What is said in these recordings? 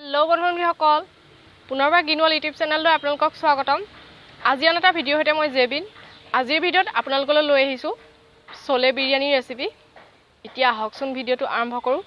hello' বন্ধুসকল পুনৰবাৰ গিনৱাল YouTube চেনেললৈ আপোনালোকক স্বাগতম আজি আন এটা ভিডিঅ' হৈতে মই জেবিন আজিৰ ভিডিঅ'ত আপোনালোকলৈ লৈ আহিছো চলে বিৰিয়ানী ৰেচিপি এতিয়া আহকচোন ভিডিঅ'টো আৰম্ভ কৰো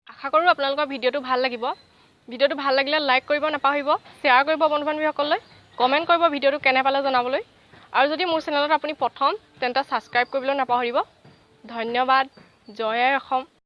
আশা কৰোঁ আপোনালোকৰ ভিডিঅ'টো ভাল লাগিব ভিডিঅ'টো ভাল লাগিলে লাইক কৰিব নাপাহৰিব শ্বেয়াৰ কৰিব বন্ধু-বান্ধৱীসকললৈ কমেণ্ট কৰিব ভিডিঅ'টো কেনে পালে জনাবলৈ আৰু যদি মোৰ চেনেলত আপুনি প্ৰথম তেন্তে ছাবস্ক্ৰাইব কৰিবলৈ নাপাহৰিব ধন্যবাদ জয় আই অসম